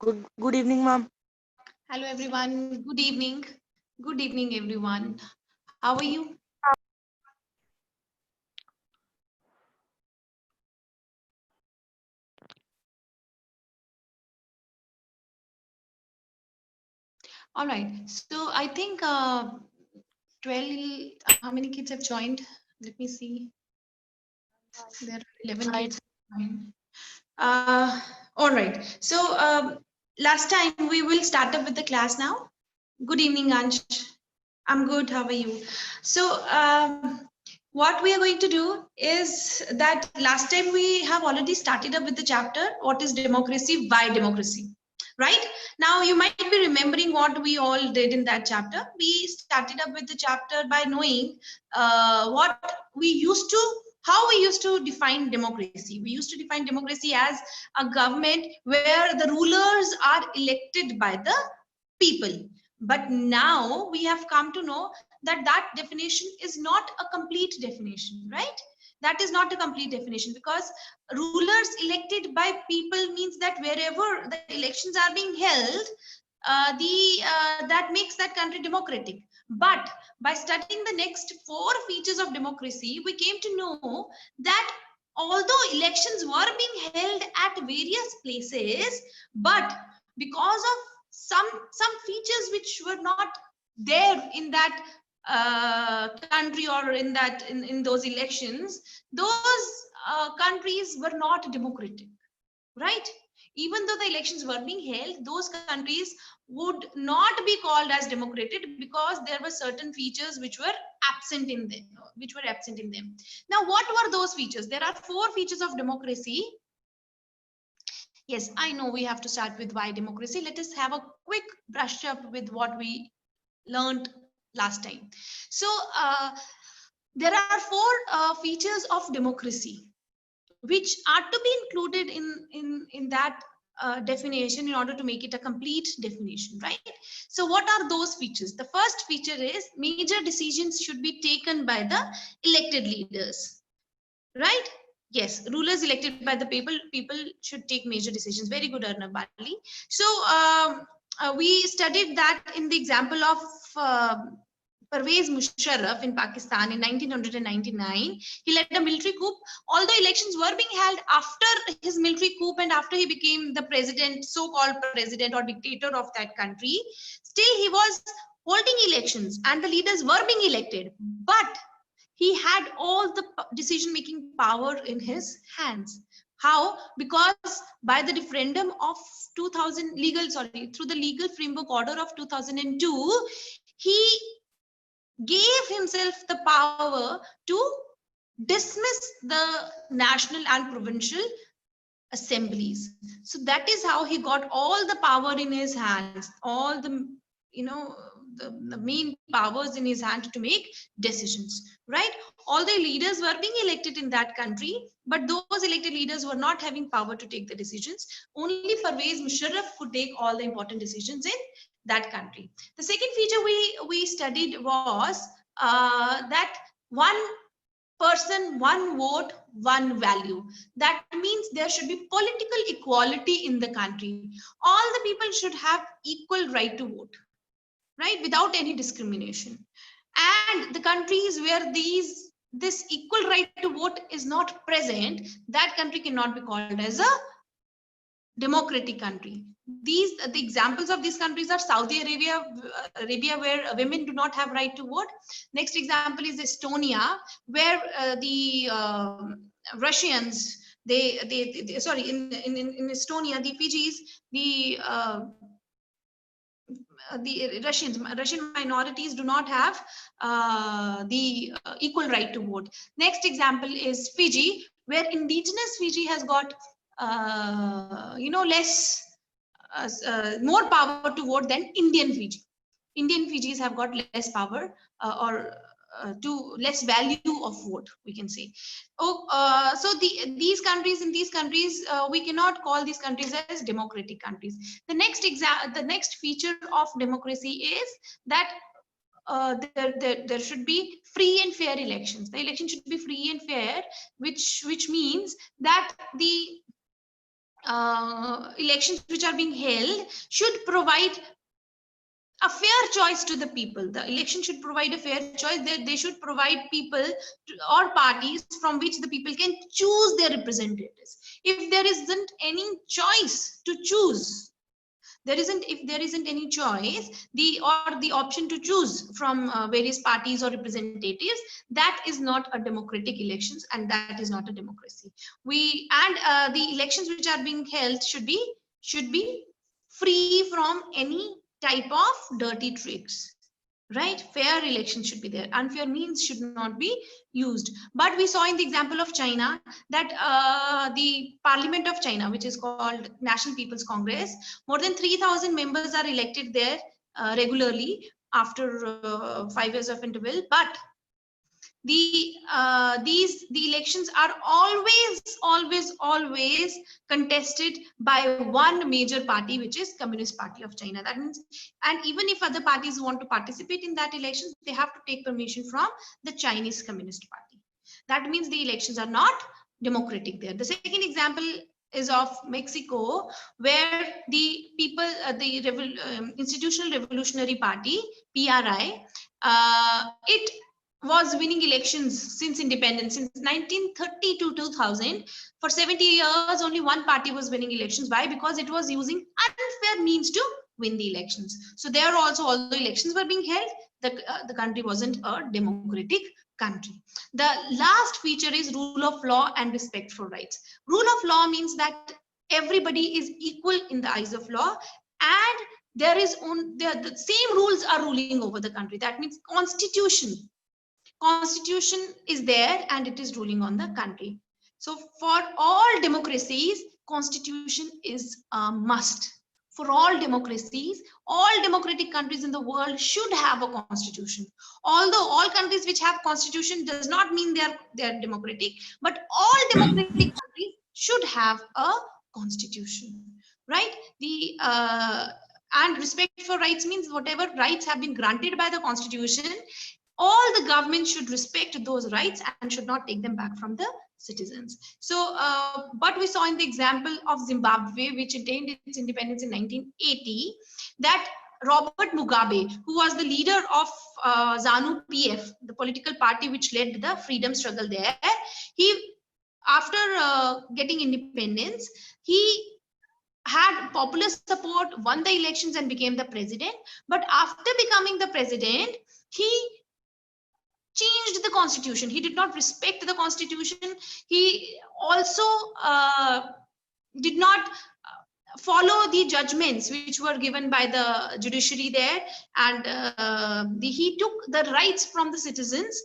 Good evening, ma'am. Hello everyone. Good evening. Good evening everyone. How are you? All right. So I think 12, how many kids have joined? Let me see. There are 11 I kids. All right. So last time we will start up with the class now. Good evening, Ansh. I'm good. How are you? So what we are going to do is that last time we have already started up with the chapter, what is democracy, why democracy, right? Now you might be remembering what we all did in that chapter. We started up with the chapter by knowing what we used to, how we used to define democracy. We used to define democracy as a government where the rulers are elected by the people. But now we have come to know that that definition is not a complete definition, right? That is not a complete definition, because rulers elected by people means that wherever the elections are being held, that makes that country democratic. But by studying the next 4 features of democracy, we came to know that although elections were being held at various places, but because of some features which were not there in that country, or in those elections, those countries were not democratic, right? Even though the elections were being held, those countries would not be called as democratic because there were certain features which were absent in them, Now what were those features? There are 4 features of democracy. Yes, I know we have to start with why democracy. Let us have a quick brush up with what we learned last time. So there are 4 features of democracy which are to be included in that definition in order to make it a complete definition, right? So what are those features? The first feature is major decisions should be taken by the elected leaders, right? Yes, rulers elected by the people should take major decisions. Very good, Arnab Bali. So we studied that in the example of uh, Pervez Musharraf in Pakistan in 1999. He led a military coup. Although elections were being held after his military coup and after he became the president, so-called president or dictator of that country, still he was holding elections and the leaders were being elected. But he had all the decision-making power in his hands. How? Because by the referendum of 2000 legal, sorry, through the legal framework order of 2002, he gave himself the power to dismiss the national and provincial assemblies. So that is how he got all the power in his hands, all the, you know, the main powers in his hand to make decisions, right? All the leaders were being elected in that country, but those elected leaders were not having power to take the decisions. Only Pervez Musharraf could take all the important decisions in that country. The second feature we studied was that one person, one vote, one value. That means there should be political equality in the country. All the people should have equal right to vote, right, without any discrimination. And the countries where this equal right to vote is not present, that country cannot be called as a democratic country. The examples of these countries are Saudi Arabia, where women do not have right to vote. Next example is Estonia, where the Russians, they sorry, in Estonia, the Fijis, the Russian minorities do not have the equal right to vote. Next example is Fiji, where indigenous Fiji has got less more power to vote than Indian Fiji. Indian Fijis have got less power, or to less value of vote, we can say. So these countries, in these countries, we cannot call these countries as democratic countries. The next feature of democracy is that there should be free and fair elections. The election should be free and fair, which means that elections which are being held should provide a fair choice to the people. The election should provide a fair choice. They should provide people or parties from which the people can choose their representatives. If there isn't any choice to choose, if there isn't any choice, the option to choose from various parties or representatives, that is not a democratic elections, and that is not a democracy. The elections which are being held should be free from any type of dirty tricks, right? Fair election should be there. Unfair means should not be used. But we saw in the example of China that the Parliament of China, which is called National People's Congress, more than 3,000 members are elected there regularly after 5 years of interval. But the elections are always contested by one major party, which is Communist Party of China. That means, and even if other parties want to participate in that elections, they have to take permission from the Chinese Communist Party. That means the elections are not democratic there. The second example is of Mexico, where the people, Institutional Revolutionary Party, PRI, it was winning elections since independence, since 1930 to 2000. For 70 years, only one party was winning elections. Why? Because it was using unfair means to win the elections. So there also, although elections were being held, the country wasn't a democratic country. The last feature is rule of law and respect for rights. Rule of law means that everybody is equal in the eyes of law, and there is the same rules are ruling over the country. That means Constitution is there and it is ruling on the country. So for all democracies, Constitution is a must. For all democracies, all democratic countries in the world should have a constitution. Although all countries which have constitution does not mean they are democratic, but all democratic countries should have a constitution, right? And respect for rights means whatever rights have been granted by the constitution, all the governments should respect those rights and should not take them back from the citizens. So, but we saw in the example of Zimbabwe, which attained its independence in 1980, that Robert Mugabe, who was the leader of ZANU PF, the political party which led the freedom struggle there, after getting independence, he had popular support, won the elections and became the president. But after becoming the president, he changed the constitution. He did not respect the constitution. He also did not follow the judgments which were given by the judiciary there, and he took the rights from the citizens,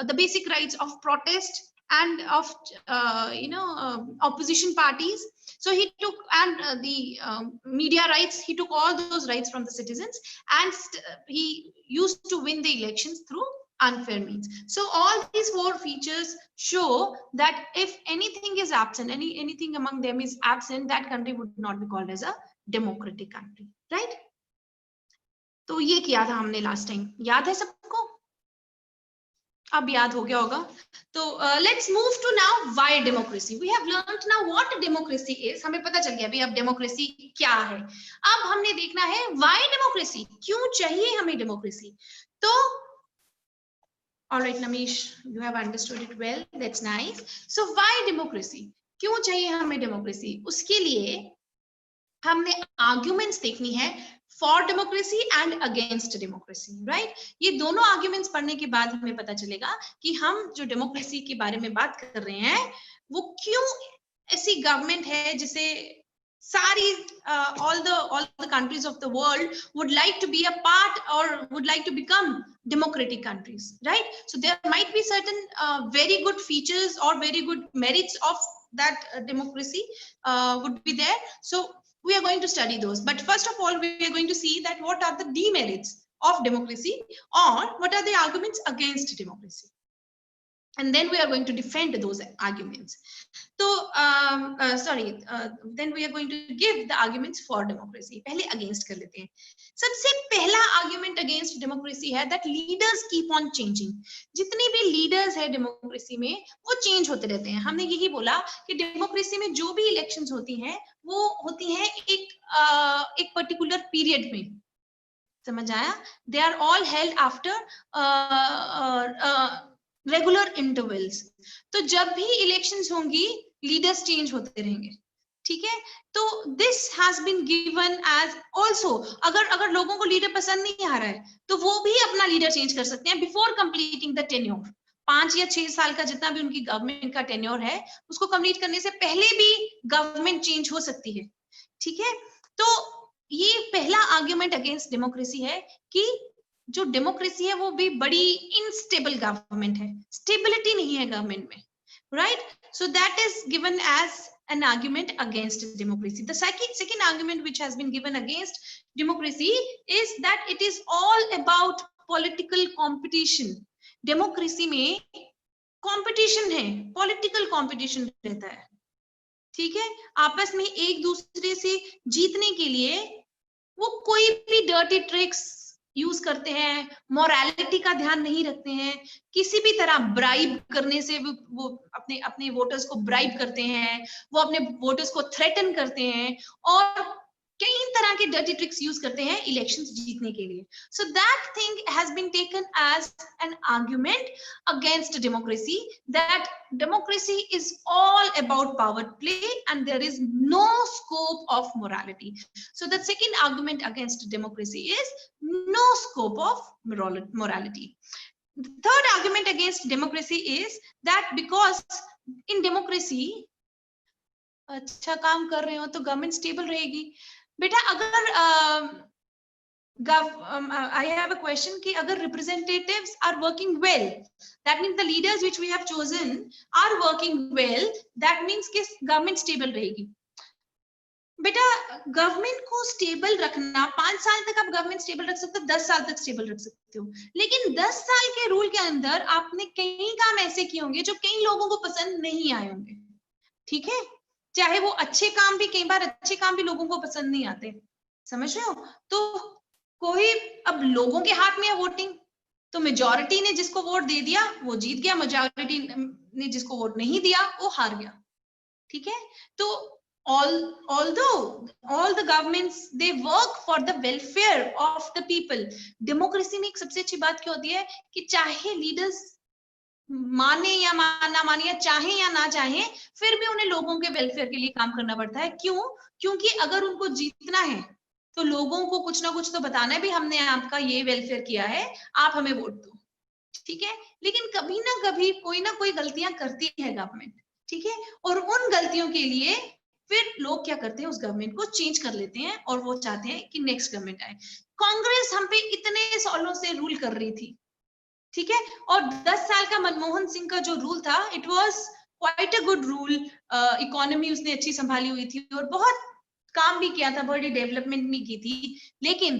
the basic rights of protest and of opposition parties. So he took, and the media rights, he took all those rights from the citizens, and he used to win the elections through unfair means. So all these four features show that if anything is absent, anything among them is absent, that country would not be called as a democratic country, right? तो ये किया था हमने last time, याद है सबको? अब याद हो गया होगा. तो let's move to now why democracy. We have learned now what democracy is. हमें पता चल गया अभी अब democracy क्या है. अब हमने देखना है why democracy, क्यों चाहिए हमें democracy. तो all right, Namish, you have understood it well. That's nice. So why democracy? क्यों चाहिए हमें democracy? उसके लिए हमने arguments देखनी है for democracy and against democracy, right? ये दोनों arguments पढ़ने के बाद हमें पता चलेगा कि हम जो democracy के बारे में बात कर रहे हैं, वो क्यों ऐसी government है जिसे सारी all the countries of the world would like to be a part or would like to become democratic countries, right? So there might be certain very good features or very good merits of that democracy would be there. So we are going to study those. But first of all, we are going to see that what are the demerits of democracy or what are the arguments against democracy. And then we are going to defend those arguments. So, then we are going to give the arguments for democracy. पहले against कर लेते हैं. सबसे पहला argument against democracy है that leaders keep on changing. जितने भी leaders है democracy में, वो change होते रहते हैं. हमने यही बोला कि democracy में जो भी elections होती हैं, वो होती हैं एक पर्टिकुलर पीरियड में, समझ आया? They are all held after regular intervals. तो जब भी इलेक्शंस होंगी लीडर्स चेंज होते रहेंगे, ठीक है? तो this has been given as also, अगर लोगों को लीडर पसंद नहीं आ रहा है तो वो भी अपना लीडर चेंज कर सकते हैं बिफोर कंप्लीटिंग द टेन्योर। 5 या 6 साल का जितना भी उनकी गवर्नमेंट का टेन्योर है उसको कंप्लीट करने से पहले भी गवर्नमेंट चेंज हो सकती है, ठीक है? तो ये पहला आर्ग्यूमेंट अगेंस्ट डेमोक्रेसी है कि जो डेमोक्रेसी है वो भी बड़ी इनस्टेबल गवर्नमेंट है, स्टेबिलिटी नहीं है गवर्नमेंट में, right? So that is given as an argument against democracy. The second argument which has been given against democracy is that it is all about political competition. Democracy में competition है, political competition रहता है, ठीक है? आपस में एक दूसरे से जीतने के लिए वो कोई भी डर्टी ट्रिक्स यूज करते हैं, मोरालिटी का ध्यान नहीं रखते हैं, किसी भी तरह ब्राइब करने से वो अपने अपने वोटर्स को ब्राइब करते हैं, वो अपने वोटर्स को थ्रेटन करते हैं और कई तरह के डर्टी ट्रिक्स यूज करते हैं इलेक्शंस जीतने के लिए। So that thing has been taken as an argument against democracy, that democracy is all about power play and there is no scope of morality. So the second argument against democracy is no scope of morality. The third argument against democracy is that because in democracy अच्छा काम कर रहे हो तो government stable रहेगी। बेटा अगर I have a question कि अगर representatives are working well, that means the leaders which we have chosen are working well, that means कि गवर्नमेंट स्टेबल रहेगी। बेटा गवर्नमेंट को स्टेबल रखना, 5 साल तक आप गवर्नमेंट स्टेबल रख सकते हो, 10 साल तक स्टेबल रख सकते हो, लेकिन 10 साल के रूल के अंदर आपने कई काम ऐसे किए होंगे जो कई लोगों को पसंद नहीं आए होंगे, ठीक है? चाहे वो अच्छे काम भी, कई बार अच्छे काम भी लोगों को पसंद नहीं आते, समझ रहे हो? तो कोई अब लोगों के हाथ में है वोटिंग, तो मेजॉरिटी ने जिसको वोट दे दिया वो जीत गया, मेजॉरिटी ने जिसको वोट नहीं दिया वो हार गया, ठीक है? तो although all the governments they work for the welfare of the people, democracy में एक सबसे अच्छी बात क्या होती है कि चाहे लीडर्स माने या ना माने, या चाहे या ना चाहे, फिर भी उन्हें लोगों के वेलफेयर के लिए काम करना पड़ता है। क्यों? क्योंकि अगर उनको जीतना है तो लोगों को कुछ ना कुछ तो बताना है भी, हमने आपका ये वेलफेयर किया है, आप हमें वोट दो, ठीक है? लेकिन कभी ना कभी कोई ना कोई गलतियां करती है गवर्नमेंट, ठीक है? और उन गलतियों के लिए फिर लोग क्या करते हैं, उस गवर्नमेंट को चेंज कर लेते हैं और वो चाहते हैं कि नेक्स्ट गवर्नमेंट आए। कांग्रेस हम पे इतने सालों से रूल कर रही थी, ठीक है? और 10 साल का मनमोहन सिंह का जो रूल था, it was quite a good rule, economy उसने अच्छी संभाली हुई थी और बहुत काम भी किया था, बड़ी डेवलपमेंट भी की थी। लेकिन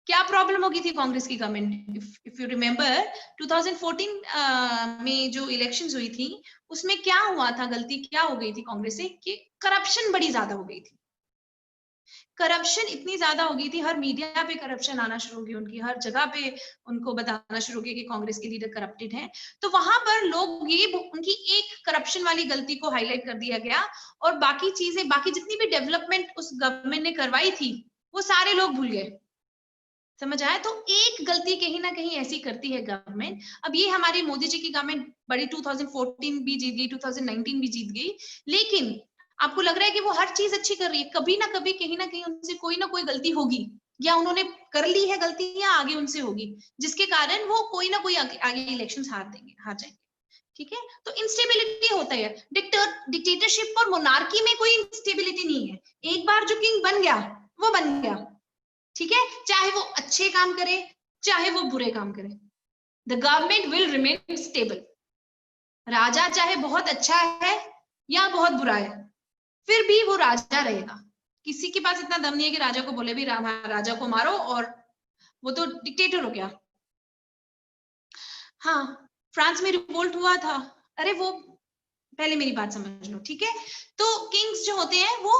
क्या प्रॉब्लम हो गई थी कांग्रेस की गवर्नमेंट? इफ यू रिमेम्बर 2014 में जो इलेक्शंस हुई थी उसमें क्या हुआ था, गलती क्या हो गई थी कांग्रेस से कि करप्शन बड़ी ज्यादा हो गई थी। करप्शन इतनी ज्यादा हो गई थी, हर मीडिया पे करप्शन आना शुरू हो गई, उनकी हर जगह पे उनको बताना शुरू किया कि कांग्रेस के लीडर करप्टेड हैं। तो वहां पर लोग ये उनकी एक करप्शन वाली गलती को हाईलाइट कर दिया गया और बाकी चीजें, बाकी जितनी भी डेवलपमेंट उस गवर्नमेंट ने करवाई थी वो सारे लोग भूल गए, समझ आया? तो एक गलती कहीं ना कहीं ऐसी करती है गवर्नमेंट। अब ये हमारी मोदी जी की गवर्नमेंट बड़ी 2014 भी जीत गई, 2019 भी जीत गई, लेकिन आपको लग रहा है कि वो हर चीज अच्छी कर रही है, कभी ना कभी कहीं ना कहीं उनसे कोई ना कोई गलती होगी, या उन्होंने कर ली है गलती या आगे उनसे होगी, जिसके कारण वो कोई ना कोई आगे इलेक्शन हार जाएंगे, ठीक है? तो इंस्टेबिलिटी होता है, डिक्टेटरशिप और मोनार्की में कोई इंस्टेबिलिटी नहीं है। एक बार जो किंग बन गया वो बन गया, ठीक है? चाहे वो अच्छे काम करे चाहे वो बुरे काम करे, the government will remain stable. राजा चाहे बहुत अच्छा है या बहुत बुरा है, फिर भी वो राजा रहेगा। किसी के पास इतना दम नहीं है कि राजा को बोले भी राजा को मारो, और वो तो डिक्टेटर हो गया। हाँ, फ्रांस में रिवोल्ट हुआ था, अरे वो पहले मेरी बात समझ लो, ठीक है? तो किंग्स जो होते हैं वो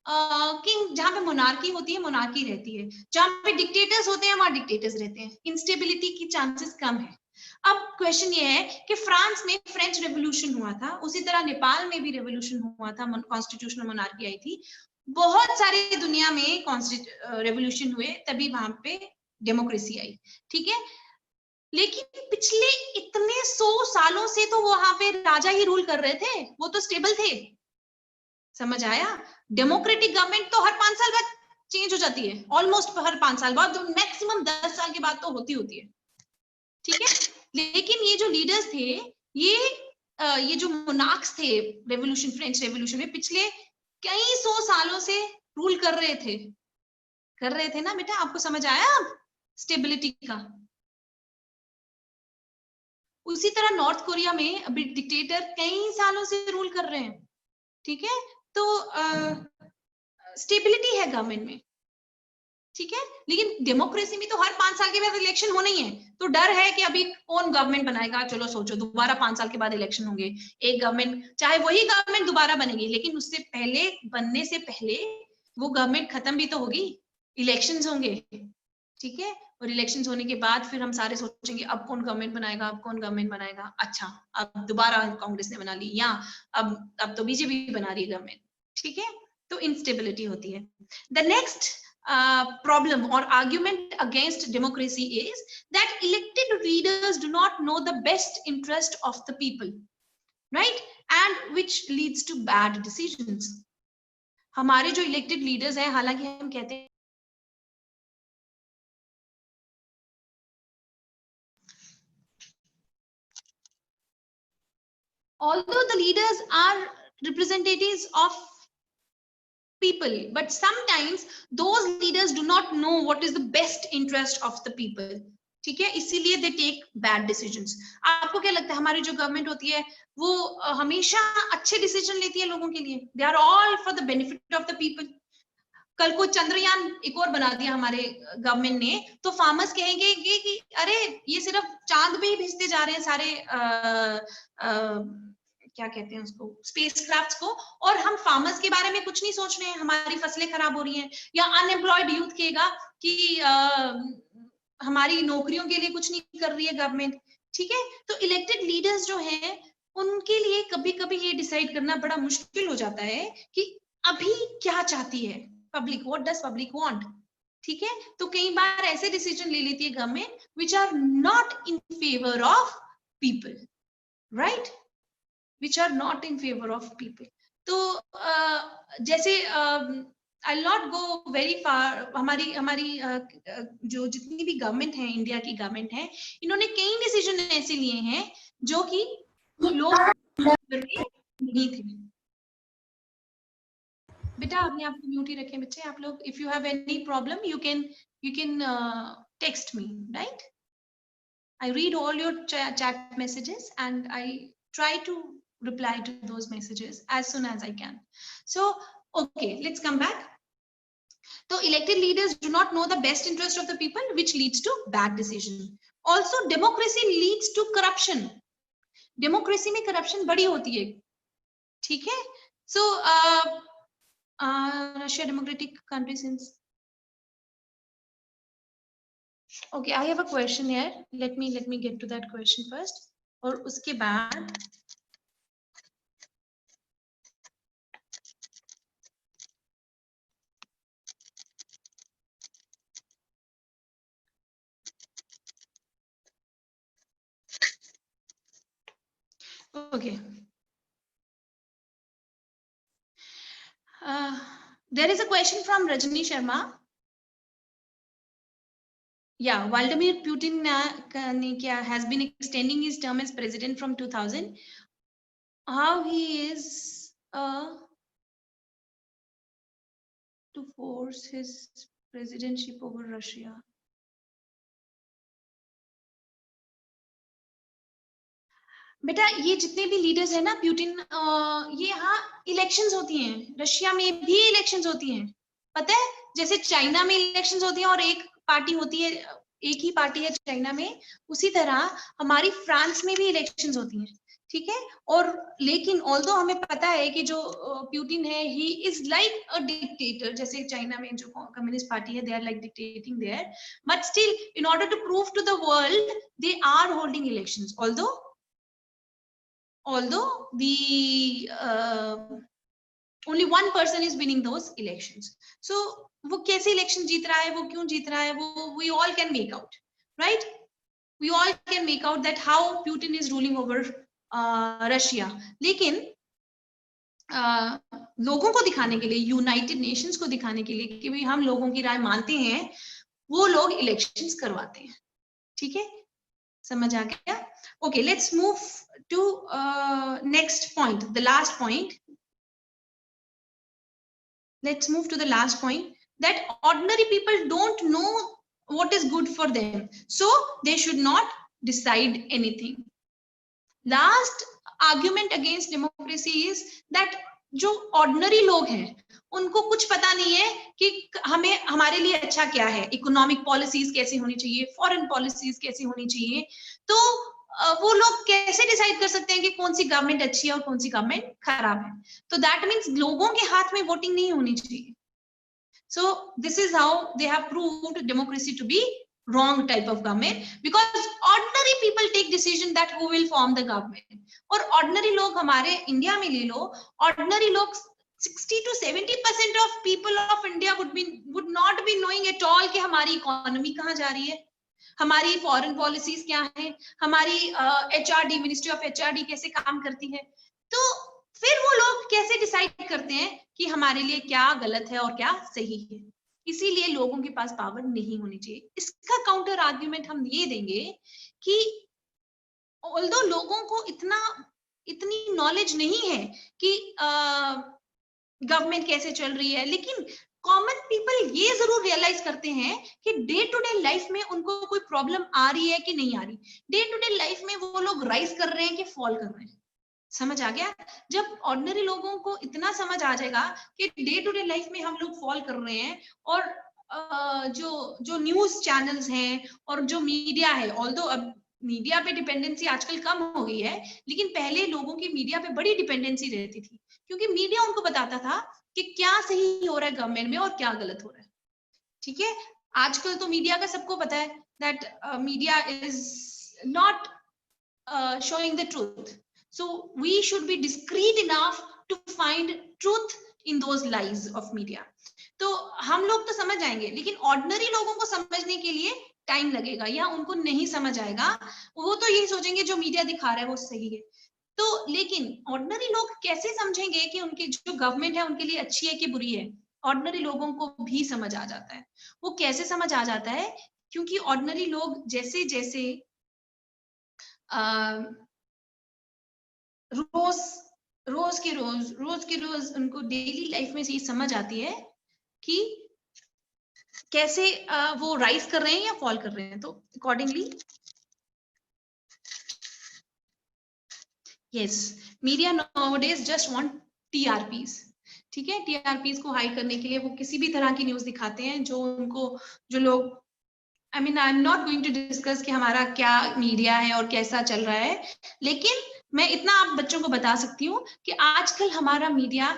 किंग, जहां पे मोनार्की होती है मोनार्की रहती है, जहां पे डिक्टेटर्स होते हैं वहां डिक्टेटर्स रहते हैं, इंस्टेबिलिटी की चांसेस कम है। अब क्वेश्चन ये है कि फ्रांस में फ्रेंच रेवोल्यूशन हुआ था, उसी तरह नेपाल में भी रेवोल्यूशन हुआ था, कॉन्स्टिट्यूशनल मोनार्की आई थी। बहुत सारी दुनिया में रेवोल्यूशन हुए, तभी वहां पे डेमोक्रेसी आई, ठीक है। लेकिन पिछले इतने 100 सालों से तो वहां पे राजा ही रूल कर रहे थे, वो तो स्टेबल थे, समझ आया। डेमोक्रेटिक गवर्नमेंट तो हर 5 साल बाद चेंज हो जाती है, ऑलमोस्ट हर 5 साल बाद, मैक्सिमम 10 साल के बाद तो होती है, ठीक है। लेकिन ये जो लीडर्स थे, ये जो मोनार्क्स थे रेवोल्यूशन, फ्रेंच रेवोल्यूशन में पिछले कई 100 सालों से रूल कर रहे थे ना बेटा, आपको समझ आया अब स्टेबिलिटी का। उसी तरह नॉर्थ कोरिया में अभी डिक्टेटर कई सालों से रूल कर रहे हैं, ठीक है। तो स्टेबिलिटी है गवर्नमेंट में, ठीक है। लेकिन डेमोक्रेसी में तो हर 5 साल के बाद इलेक्शन होना ही है, तो डर है कि अभी कौन गवर्नमेंट बनाएगा। चलो सोचो, दोबारा 5 साल के बाद इलेक्शन होंगे, एक गवर्नमेंट, चाहे वही गवर्नमेंट दोबारा बनेगी, लेकिन उससे पहले, बनने से पहले वो गवर्नमेंट खत्म भी तो होगी, इलेक्शंस होंगे, ठीक है। और इलेक्शंस होने के बाद फिर हम सारे सोचेंगे अब कौन गवर्नमेंट बनाएगा, अब कौन गवर्नमेंट बनाएगा। अच्छा, अब दोबारा कांग्रेस ने बना ली, या अब तो बीजेपी बना रही है गवर्नमेंट, ठीक है। तो इंस्टेबिलिटी होती है। The next problem or argument against democracy is that elected leaders do not know the best interest of the people, right, and which leads to bad decisions. हमारे जो elected leaders हैं, हालांकि हम कहते हैं although the leaders are representatives of people, but sometimes those leaders do not know what is the best interest of the people, ठीक है, इसीलिए दे टेक बैड डिसीजंस। आपको क्या लगता है, हमारी जो गवर्नमेंट होती है वो हमेशा अच्छे डिसीजन लेती है लोगों के लिए? They are all for the benefit of the people. कल को चंद्रयान एक और बना दिया हमारे गवर्नमेंट ने, तो फार्मर्स कहेंगे कि अरे ये सिर्फ चांद पे ही भेजते जा रहे हैं सारे क्या कहते हैं उसको, स्पेस क्राफ्ट को, और हम फार्मर्स के बारे में कुछ नहीं सोच रहे हैं, हमारी फसलें खराब हो रही हैं। या अनएम्प्लॉयड यूथ कहेगा कि हमारी नौकरियों के लिए कुछ नहीं कर रही है गवर्नमेंट, ठीक है। तो इलेक्टेड लीडर्स जो हैं, उनके लिए कभी कभी ये डिसाइड करना बड़ा मुश्किल हो जाता है कि अभी क्या चाहती है public, what does public want, ठीक है। तो कई बार ऐसे डिसीजन ले लेती है government which are not in favour of people, right, which are not in favor of people. तो जैसे I'll not go very far, हमारी जो जितनी भी गवर्नमेंट है, इंडिया की गवर्नमेंट है, इन्होंने कई डिसीजन ऐसे लिए हैं जो कि लोग नहीं थे। बेटा अपने आप को म्यूट ही रखें बच्चे, आप लोग। If you have any problem you can text me, right. I read all your chat messages and I try to reply to those messages as soon as I can. So, okay, let's come back. So, elected leaders do not know the best interest of the people, which leads to bad decision. Also, democracy leads to corruption. Democracy में corruption बड़ी होती है, ठीक है? So, Russia democratic country since. Okay, I have a question here. Let me get to that question first. और उसके बाद okay. There is a question from Rajni Sharma. Yeah, Vladimir Putin has been extending his term as president from 2000. How he is to force his presidentship over Russia? बेटा ये जितने भी leaders हैं ना, Putin, ये यहाँ इलेक्शंस होती हैं, रशिया में भी इलेक्शंस होती हैं, पता है। जैसे चाइना में इलेक्शंस होती हैं और एक पार्टी होती है, एक ही पार्टी है चाइना में, उसी तरह हमारी फ्रांस में भी इलेक्शंस होती हैं, ठीक है। और लेकिन ऑल्दो हमें पता है कि जो पुतिन है, he is like a dictator, जैसे चाइना में जो कम्युनिस्ट पार्टी है, they are like dictating there, but still in order to prove to the world they are holding elections, although the only one person is winning those elections. So वो कैसे election जीत रहा है, वो क्यों जीत रहा है, वो we all can make out, right? We all can make out that how Putin is ruling over Russia. लेकिन लोगों को दिखाने के लिए, यूनाइटेड नेशंस को दिखाने के लिए कि भाई हम लोगों की राय मानते हैं, वो लोग इलेक्शंस करवाते हैं। ठीक है, समझ आ गया? Okay, let's move to next point, the last point. Let's move to the last point, that ordinary people don't know what is good for them, so they should not decide anything. Last argument against democracy is that जो ordinary लोग हैं उनको कुछ पता नहीं है कि हमें, हमारे लिए अच्छा क्या है, इकोनॉमिक पॉलिसीज कैसी होनी चाहिए, फॉरेन पॉलिसीज कैसी होनी चाहिए, तो वो लोग कैसे डिसाइड कर सकते हैं कि कौन सी गवर्नमेंट अच्छी है और कौन सी गवर्नमेंट खराब है? तो दैट मीन्स लोगों के हाथ में वोटिंग नहीं होनी चाहिए. So this is how they have proved democracy to be wrong type of government, because ordinary people take decision that who will form the government. और ordinary लोग हमारे इंडिया में ले लो, ordinary लोग 60 to 70% of people of India would not be knowing at all कि हमारी economy कहाँ जा रही है, हमारी फॉरेन पॉलिसीज क्या है, हमारी एचआरडी, मिनिस्ट्री ऑफ एचआरडी कैसे काम करती है. तो फिर वो लोग कैसे डिसाइड करते हैं कि हमारे लिए क्या गलत है और क्या सही है? इसीलिए लोगों के पास पावर नहीं होनी चाहिए. इसका काउंटर आर्ग्यूमेंट हम ये देंगे कि ऑल्दो लोगों को इतनी नॉलेज नहीं है कि गवर्नमेंट कैसे चल रही है, लेकिन कॉमन पीपल ये जरूर रियलाइज करते हैं कि डे टू डे लाइफ में उनको कोई प्रॉब्लम आ रही है कि नहीं आ रही, डे टू डे लाइफ में वो लोग राइज कर रहे हैं कि फॉल कर रहे हैं. समझ आ गया? जब ऑर्डिनरी लोगों को इतना समझ आ जाएगा कि डे टू डे लाइफ में हम लोग फॉल कर रहे हैं, और जो न्यूज चैनल्स हैं और जो मीडिया है, ऑल्दो अब मीडिया पे डिपेंडेंसी आजकल कम हो गई है, लेकिन पहले लोगों की मीडिया पे बड़ी डिपेंडेंसी रहती थी, क्योंकि मीडिया उनको बताता था कि क्या सही हो रहा है गवर्नमेंट में और क्या गलत हो रहा है. ठीक है, आजकल तो मीडिया का सबको पता है that media is not showing the truth, so we should be discreet enough to find truth in those lies of media. तो हम लोग तो समझ जाएंगे, लेकिन ऑर्डिनरी लोगों को समझने के लिए टाइम लगेगा, या उनको नहीं समझ आएगा, वो तो यही सोचेंगे जो मीडिया दिखा रहा है वो सही है. तो लेकिन ऑर्डिनरी लोग कैसे समझेंगे कि उनकी जो गवर्नमेंट है उनके लिए अच्छी है कि बुरी है? ऑर्डिनरी लोगों को भी समझ आ जाता है. वो कैसे समझ आ जाता है? क्योंकि ऑर्डिनरी लोग जैसे जैसे रोज के रोज उनको डेली लाइफ में ये समझ आती है कि कैसे वो राइज कर रहे हैं या फॉल कर रहे हैं. तो accordingly yes, media nowadays just want TRPs. ठीक है, टीआरपीज को हाई करने के लिए वो किसी भी तरह की न्यूज दिखाते हैं जो उनको, जो लोग, I mean I am not going to discuss कि हमारा क्या मीडिया है और कैसा चल रहा है, लेकिन मैं इतना आप बच्चों को बता सकती हूँ कि आजकल हमारा media,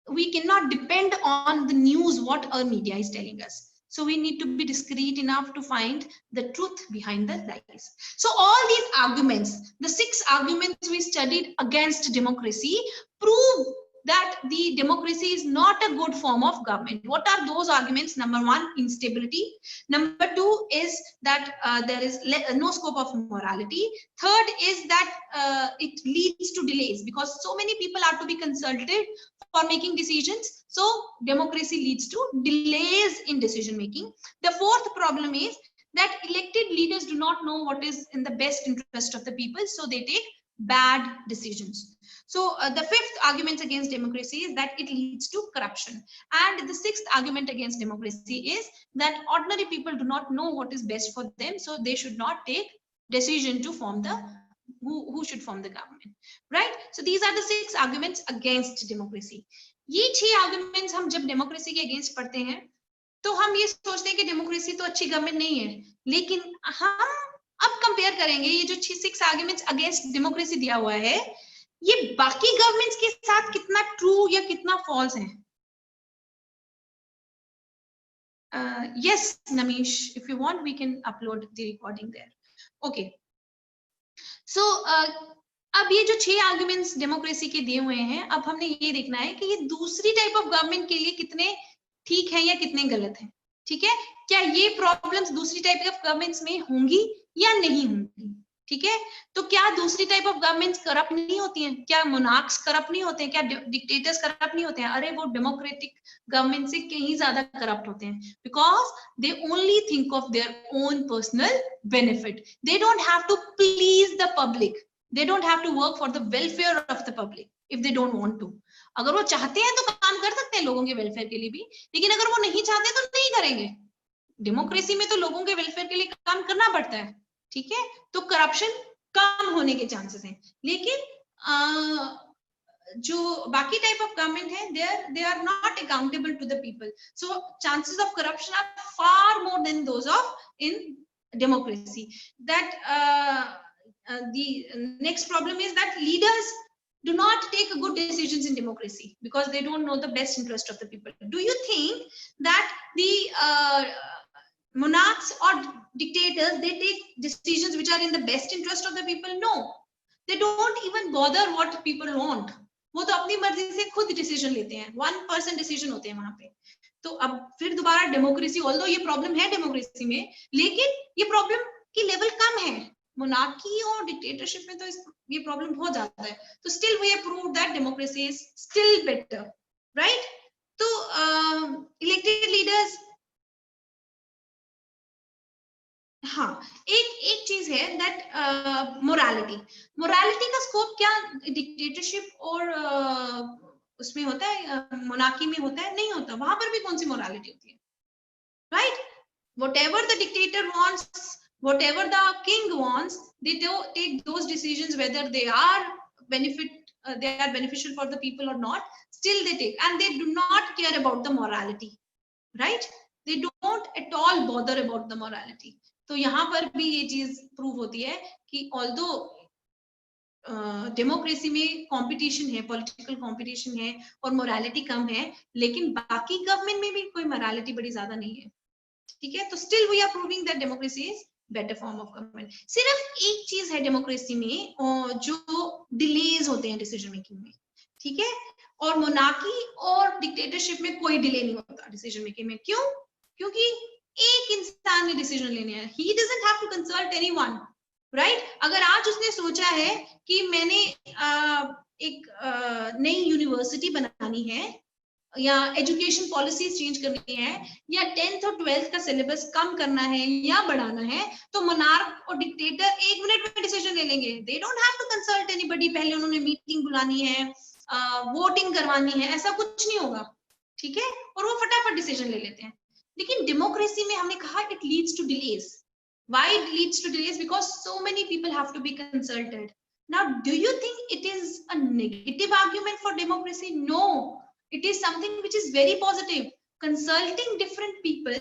we cannot depend on the news what our media is telling us, so we need to be discreet enough to find the truth behind the lies. So all these arguments, the 6 arguments we studied against democracy, prove that the democracy is not a good form of government. What are those arguments? Number 1, instability. Number 2 is that there is no scope of morality. Third is that it leads to delays, because so many people are to be consulted for making decisions, so democracy leads to delays in decision making. The fourth problem is that elected leaders do not know what is in the best interest of the people, so they take bad decisions. So the fifth argument against democracy is that it leads to corruption. And the sixth argument against democracy is that ordinary people do not know what is best for them, so they should not take decision to form the who should form the government, right? So these are the 6 arguments against democracy. ये 6 arguments हम जब democracy के against पढ़ते हैं तो हम ये सोचते हैं कि democracy तो अच्छी government नहीं है, लेकिन हम अब कंपेयर करेंगे ये जो 6 arguments against democracy दिया हुआ है, ये बाकी गवर्नमेंट्स के साथ कितना ट्रू या कितना फॉल्स है. Yes, Namish, if you want we can upload the recording there. Okay, so अब ये जो 6 आर्गुमेंट्स डेमोक्रेसी के दिए हुए हैं, अब हमने ये देखना है कि ये दूसरी टाइप ऑफ गवर्नमेंट के लिए कितने ठीक है या कितने गलत है। ठीक है, क्या ये प्रॉब्लम्स दूसरी टाइप ऑफ गवर्नमेंट्स में होंगी या नहीं होंगी। ठीक है, तो क्या दूसरी टाइप ऑफ गवर्नमेंट्स करप्ट नहीं होती हैं, क्या मोनार्क्स करप्ट नहीं होते हैं, क्या डिक्टेटर्स करप्ट नहीं होते हैं। अरे वो डेमोक्रेटिक गवर्नमेंट से कहीं ज्यादा करप्ट होते हैं, because they only think of their own personal benefit, they don't have to please the public, they don't have to work for the welfare of the public if they don't want to। अगर वो चाहते हैं तो काम कर सकते हैं लोगों के वेलफेयर के लिए भी, लेकिन अगर वो नहीं चाहते तो नहीं करेंगे। डेमोक्रेसी में तो लोगों के वेलफेयर के लिए काम करना पड़ता है। ठीक है, तो करप्शन कम होने के चांसेस हैं, लेकिन जो बाकी टाइप ऑफ गवर्नमेंट है they are not accountable to the people, so chances of corruption are far more than those of in democracy। That the next problem is that leaders do not take good decisions in democracy because they don't know the best interest of the people। Do you think that the monarchs or dictators, they take decisions which are in the best interest of the people? No, they don't even bother what people want। वो तो अपनी मर्जी से खुद decision लेते हैं, 1% decision होते हैं वहां पे। तो अब फिर दोबारा डेमोक्रेसी, ऑल्दो ये प्रॉब्लम है डेमोक्रेसी में, लेकिन ये प्रॉब्लम की लेवल कम है। मोनार्की और डिक्टेटरशिप में तो ये प्रॉब्लम बहुत ज्यादा है। तो still we have proved that democracy is still better, right. तो इलेक्टेड लीडर्स, हाँ, एक चीज है दैट मोरालिटी का स्कोप क्या डिक्टेटरशिप और उसमें होता है, मोनार्की में होता है? नहीं होता। वहां पर भी कौन सी मोरालिटी होती है, right. whatever the dictator wants, whatever the king wants, they do take those decisions whether they are beneficial for the people or not, still they take, and they do not care about the morality, right। they don't at all bother about the morality। तो यहाँ पर भी ये चीज prove होती है कि although democracy में कंपटीशन है, पॉलिटिकल कंपटीशन है और मोरालिटी कम है, लेकिन बाकी गवर्नमेंट में भी कोई मोरालिटी बड़ी ज्यादा नहीं है। ठीक है, तो still we are proving that democracy is better form of government. सिर्फ एक चीज है डेमोक्रेसी में, जो डिलेज होते हैं डिसीजन मेकिंग में। ठीक है, और मोनार्की और डिक्टेटरशिप में कोई डिले नहीं होता डिसीजन मेकिंग में। क्यों? क्योंकि एक इंसान ने डिसीजन लेने हैं, he doesn't have to consult anyone, right. अगर आज उसने सोचा है कि मैंने एक नई यूनिवर्सिटी बनानी है या एजुकेशन पॉलिसी चेंज करनी है या 10th और 12th का सिलेबस कम करना है या बढ़ाना है, तो मोनार्क और डिक्टेटर 1 मिनट में डिसीजन ले लेंगे। They don't have to consult anybody, पहले उन्होंने मीटिंग बुलानी है, वोटिंग करवानी है, ऐसा कुछ नहीं होगा। ठीक है, और वो फटाफट डिसीजन ले लेते हैं। लेकिन डेमोक्रेसी में हमने कहा it leads to delays. Why it leads to delays? Because so many people have to be consulted. Now, do you think it is a negative argument for democracy? No, it is something which is very positive। consulting different people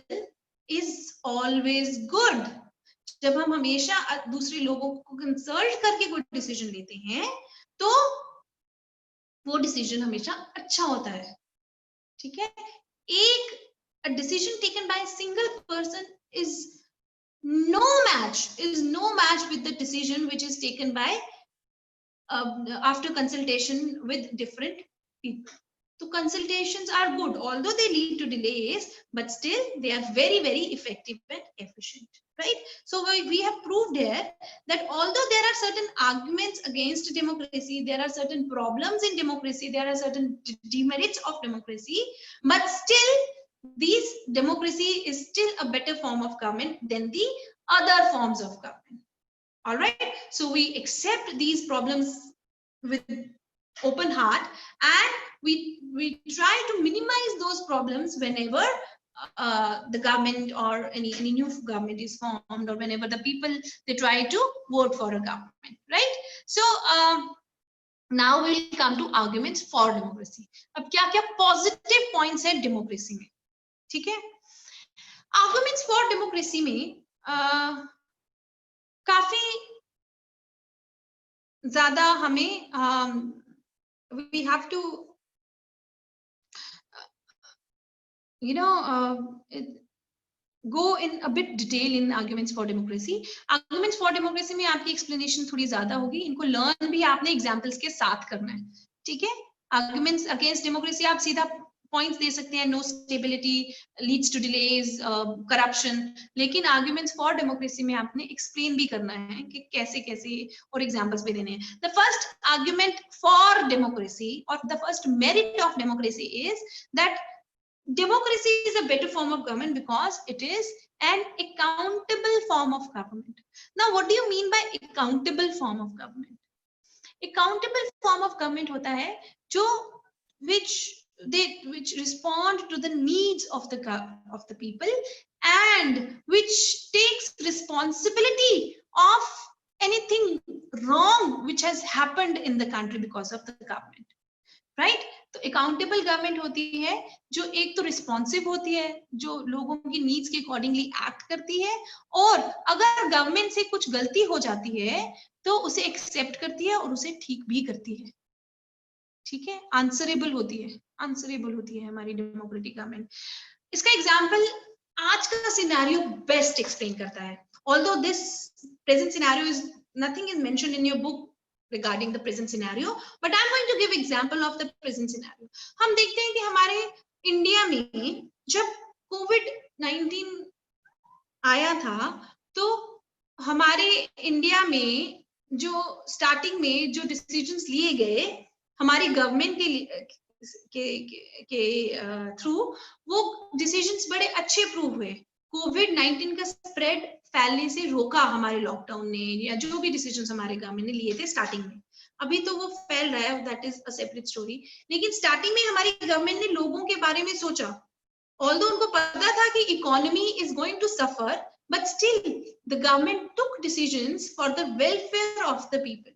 is always good। जब हम हमेशा दूसरे लोगों को consult करके कोई decision लेते हैं तो वो डिसीजन हमेशा अच्छा होता है। ठीक है, एक decision taken by single person is no match with the decision which is taken by after consultation with different people। So consultations are good, although they lead to delays, but still they are very, very effective and efficient, right? So we have proved here that although there are certain arguments against democracy, there are certain problems in democracy, there are certain demerits of democracy, but still this democracy is still a better form of government than the other forms of government। All right, so we accept these problems with open heart, and we try to minimize those problems whenever the government or any new government is formed, or whenever the people they try to vote for a government, right? So now we'll come to arguments for democracy। अब क्या क्या positive points है democracy में। ठीक है, arguments for democracy में काफी ज्यादा हमें we have to go in a bit detail in arguments for democracy. Arguments for democracy में आपकी explanation थोड़ी ज्यादा होगी, इनको learn भी आपने examples के साथ करना है, ठीक है? Arguments against democracy आप सीधा points दे सकते हैं, no stability leads to delays, corruption, लेकिन arguments for democracy में आपने explain भी करना है कि कैसे कैसे और examples भी देने हैं. The first argument for democracy or the first merit of democracy is that democracy is a better form of government because it is an accountable form of government. Now, what do you mean by accountable form of government? Accountable form of government होता है जो which respond to the needs of the people and which takes responsibility of anything wrong which has happened in the country because of the government. Right तो accountable government होती है जो एक तो responsive होती है, जो लोगों की नीड्स के अकॉर्डिंगली एक्ट करती है, और अगर गवर्नमेंट से कुछ गलती हो जाती है तो उसे एक्सेप्ट करती है और उसे ठीक भी करती है, ठीक है? आंसरेबल होती है हमारी डेमोक्रेटिक गवर्नमेंट. इसका एग्जांपल आज का सिनेरियो बेस्ट एक्सप्लेन करता है. Although this present scenario is nothing is mentioned in your book regarding the present scenario, but I'm going to give example of the present scenario. हम देखते हैं कि हमारे इंडिया में जब कोविड-19 आया था तो हमारे इंडिया में जो स्टार्टिंग में जो डिसीजंस लिए गए हमारी गवर्नमेंट के थ्रू, वो डिसीजंस बड़े अच्छे प्रूव हुए. कोविड-19 का स्प्रेड फैलने से रोका हमारे लॉकडाउन ने, या जो भी डिसीजंस हमारे गवर्नमेंट ने लिए थे स्टार्टिंग में. अभी तो वो फैल रहा है, that is a separate story. लेकिन स्टार्टिंग में हमारी गवर्नमेंट ने लोगों के बारे में सोचा. ऑल्दो उनको पता था कि economy is going to suffer, but still the government took decisions for the welfare of the people.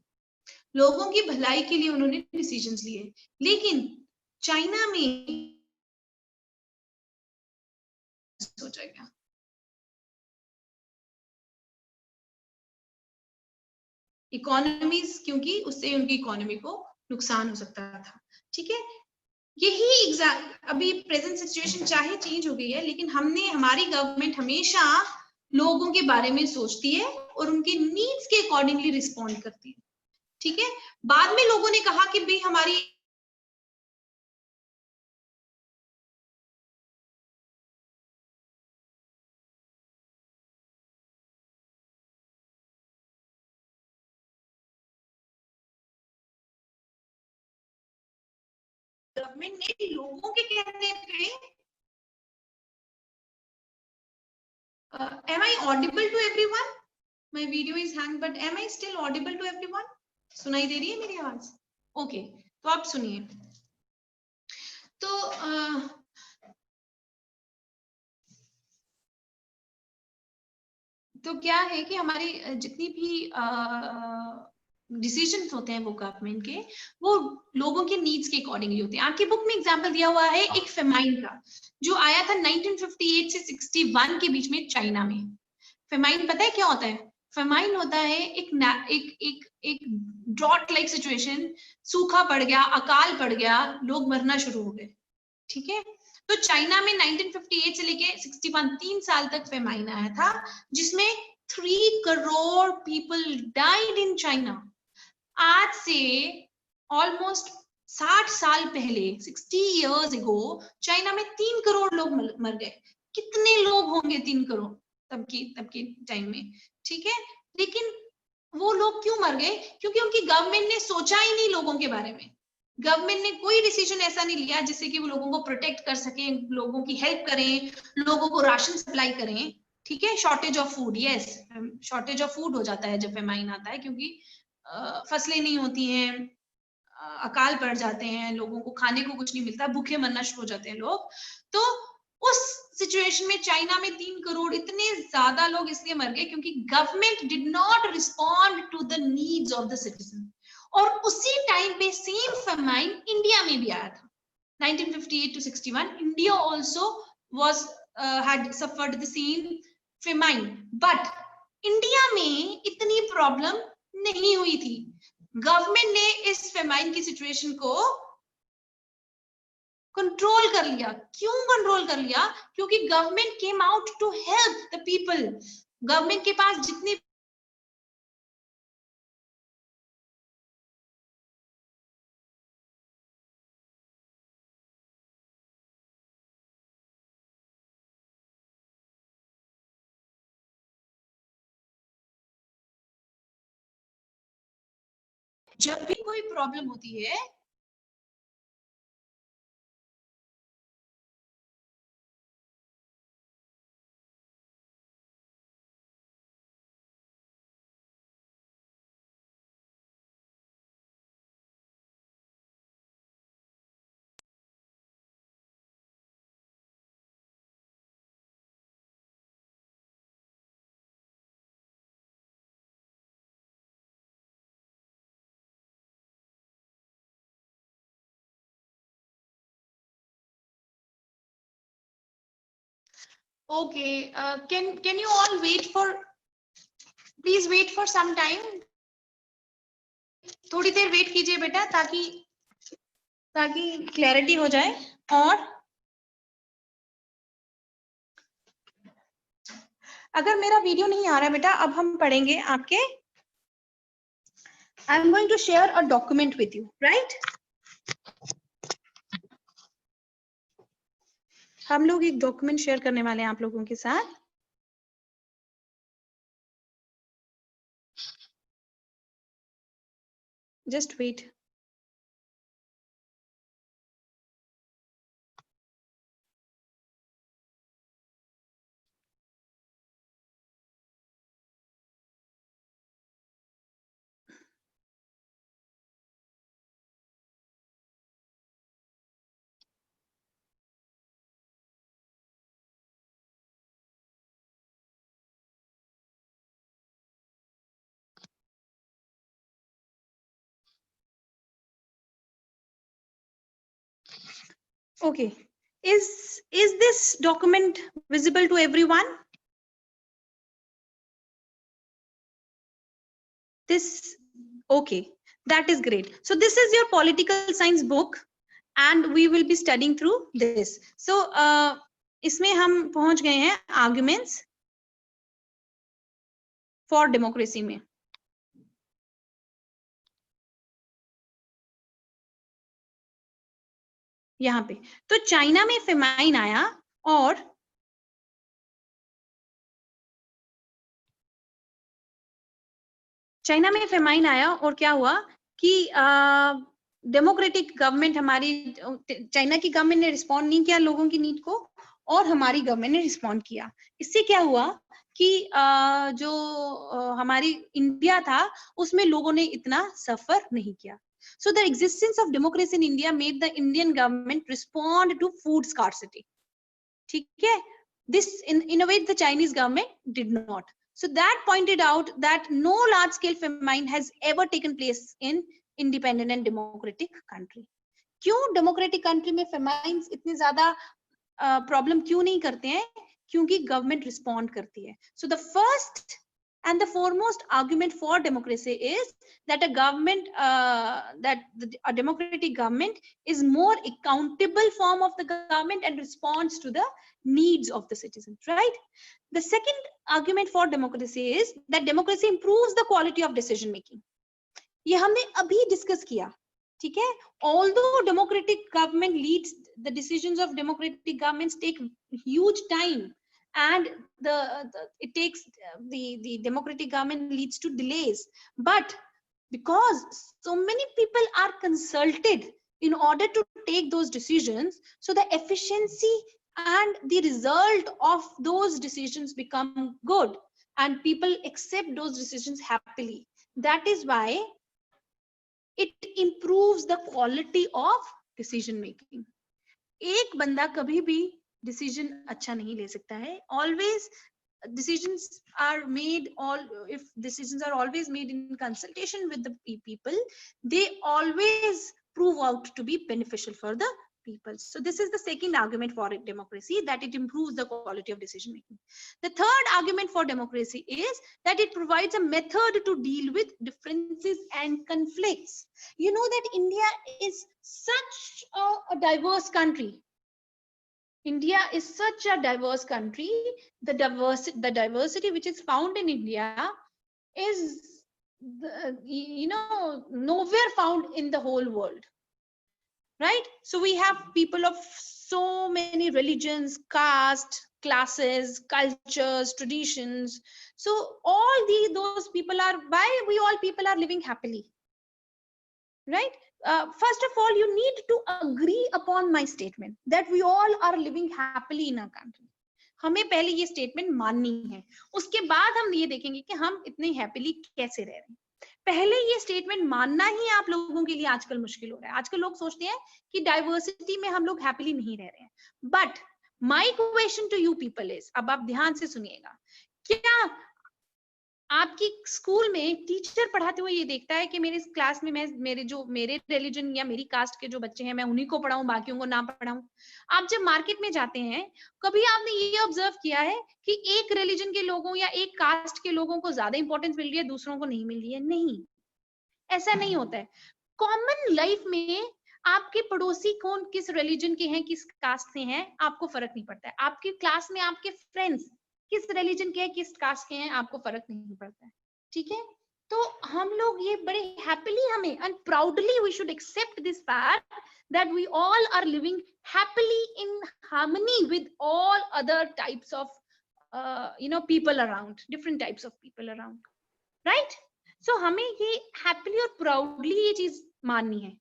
लोगों की भलाई के लिए उन्होंने डिसीजंस लिए. लेकिन चाइना में सोचा गया, इकोनॉमीज, क्योंकि उससे उनकी इकोनॉमी को नुकसान हो सकता था, ठीक है? यही अभी प्रेजेंट सिचुएशन चाहे चेंज हो गई है, लेकिन हमारी गवर्नमेंट हमेशा लोगों के बारे में सोचती है और उनके नीड्स के अकॉर्डिंगली रिस्पॉन्ड करती है, ठीक है? बाद में लोगों ने कहा कि भाई हमारी गवर्नमेंट ने लोगों के कहने पे am I audible to everyone? My video is hanged, but am I still audible to everyone? सुनाई दे रही है मेरी आवाज? ओके, तो आप सुनिए. तो क्या है कि हमारी जितनी भी डिसीजंस होते हैं वो गवर्नमेंट के, वो लोगों के नीड्स के अकॉर्डिंगली होते हैं. आपकी बुक में एग्जांपल दिया हुआ है एक फेमाइन का, जो आया था 1958 से 61 के बीच में चाइना में. फेमाइन पता है क्या होता है? फेमाइन होता है एक ड्रॉट लाइक सिचुएशन, सूखा पड़ गया, अकाल पड़ गया, लोग मरना शुरू हो गए, ठीक है? तो चाइना में 1958 से लेके 61 3 साल तक फेमाइन आया था, जिसमें 3 crore people died in China. आज से ऑलमोस्ट 60 साल पहले, 60 इयर्स एगो, चाइना में 3 करोड़ लोग मर गए. कितने लोग होंगे 3 करोड़ तब के टाइम में, ठीक है? लेकिन वो लोग क्यों मर गए? क्योंकि उनकी गवर्नमेंट ने सोचा ही नहीं लोगों के बारे में. गवर्नमेंट ने कोई डिसीजन ऐसा नहीं लिया जिससे कि वो लोगों को प्रोटेक्ट कर सके, लोगों की हेल्प करें, लोगों को राशन सप्लाई करें, ठीक है? Shortage of food, yes, shortage of food हो जाता है जब फेमाइन आता है, क्योंकि फसलें नहीं होती हैं, अकाल पड़ जाते हैं, लोगों को खाने को कुछ नहीं मिलता, भूखे मरना शुरू हो जाते हैं लोग. तो उस सिचुएशन में चाइना में 3 करोड़ इतने ज्यादा लोग इसलिए मर गए क्योंकि government did not respond to the needs of the citizen. और उसी टाइम पे सेम फेमाइन इंडिया में भी आया था. 1958 to 61 India also was had suffered the same famine, but India में इतनी प्रॉब्लम नहीं हुई थी. गवर्नमेंट ने इस फेमाइन की सिचुएशन को कंट्रोल कर लिया। क्यों कंट्रोल कर लिया? क्योंकि government came out to help the people. Government के पास जितने जब भी कोई प्रॉब्लम होती है okay, can you all wait for, please wait for some time, थोड़ी देर वेट कीजिए बेटा, ताकि क्लैरिटी हो जाए। और अगर मेरा वीडियो नहीं आ रहा है बेटा, अब हम पढ़ेंगे आपके, I am going to share a document with you, right? हम लोग एक डॉक्यूमेंट शेयर करने वाले हैं आप लोगों के साथ। Just wait. Okay, is this document visible to everyone? This, okay, that is great. So this is your political science book and we will be studying through this. So इसमें हम पहुंच गए हैं arguments for democracy में। यहाँ पे तो China में फेमाइन आया और चाइना में फेमाइन आया और क्या हुआ कि डेमोक्रेटिक गवर्नमेंट, हमारी चाइना की गवर्नमेंट ने रिस्पॉन्ड नहीं किया लोगों की नीड को, और हमारी गवर्नमेंट ने रिस्पॉन्ड किया। इससे क्या हुआ कि जो हमारी इंडिया था उसमें लोगों ने इतना सफर नहीं किया। So the existence of democracy in India made the Indian government respond to food scarcity. ठीक है? This in a way the Chinese government did not. So that pointed out that no large scale famine has ever taken place in independent and democratic country. क्यों democratic country में famines इतने ज्यादा problem क्यों नहीं करते हैं? क्योंकि government respond करती है। So the first and the foremost argument for democracy is that a government, a democratic government is more accountable form of the government and responds to the needs of the citizens, right? The second argument for democracy is that democracy improves the quality of decision making. ये हमने अभी discuss किया, ठीक है? Although democratic government leads, the decisions of democratic governments take huge time, and it takes the democratic government leads to delays, but because so many people are consulted in order to take those decisions, so the efficiency and the result of those decisions become good and people accept those decisions happily. That is why it improves the quality of decision making. एक बंदा कभी भी decision अच्छा नहीं ले सकता है। Always decisions are made, if decisions are always made in consultation with the people, they always prove out to be beneficial for the people. So this is the second argument for democracy, that it improves the quality of decision making. The third argument for democracy is that it provides a method to deal with differences and conflicts. You know that India is such a diverse country. India is such a diverse country. The diversity which is found in India is, nowhere found in the whole world. Right? So we have people of so many religions, caste, classes, cultures, traditions. So all those people are, why we all people are living happily, right? First of all, you need to agree upon my statement that we all are living happily in our country. हमें पहले ये statement माननी है, उसके बाद हम ये देखेंगे कि हम इतने हैप्पीली कैसे रह रहे हैं। पहले ये स्टेटमेंट मानना ही आप लोगों के लिए आजकल मुश्किल हो रहा है। आजकल लोग सोचते हैं कि डाइवर्सिटी में हम लोग हैप्पीली नहीं रह रहे हैं। But my question to you people is, अब आप ध्यान से सुनिएगा, क्या आपकी स्कूल में टीचर पढ़ाते हुए ये देखता है कि मेरे क्लास में मैं मेरे रिलीजन या मेरी कास्ट के जो बच्चे हैं मैं उन्हीं को पढ़ाऊं, बाकियों को ना पढ़ाऊं? आप जब मार्केट में जाते हैं, कभी आपने ये ऑब्जर्व किया है कि एक रिलीजन के लोगों या एक कास्ट के लोगों को ज्यादा इंपॉर्टेंस मिल रही है, दूसरों को नहीं मिल रही है? नहीं, ऐसा नहीं होता है। कॉमन लाइफ में आपके पड़ोसी कौन, किस रिलीजन के हैं, किस कास्ट से हैं, आपको फर्क नहीं पड़ता है। आपकी क्लास में आपके फ्रेंड्स किस रिलीजन के हैं, किस कास्ट के हैं, आपको फर्क नहीं पड़ता है। ठीक है? तो हम लोग ये बड़े हैप्पीली, हमें and proudly we should accept this fact that we all are living happily in harmony with all other types of people around, different types of people around, right? So हमें ये happily और proudly ये चीज माननी है।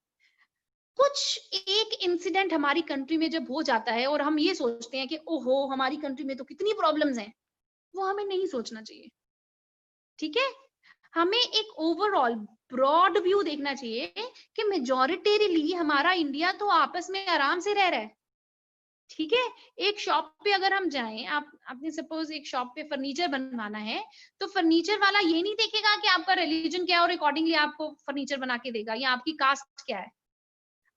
कुछ एक incident हमारी कंट्री में जब हो जाता है और हम ये सोचते हैं कि ओहो हमारी कंट्री में तो कितनी प्रॉब्लम्स हैं, वो हमें नहीं सोचना चाहिए। ठीक है? हमें एक ओवरऑल ब्रॉड व्यू देखना चाहिए कि मेजॉरिटेरिली हमारा इंडिया तो आपस में आराम से रह रहा है। ठीक है? एक शॉप पे अगर हम जाएं, आपने सपोज एक शॉप पे फर्नीचर बनवाना है, तो फर्नीचर वाला ये नहीं देखेगा कि आपका रिलीजन क्या है और अकॉर्डिंगली आपको फर्नीचर बना के देगा या आपकी कास्ट क्या है।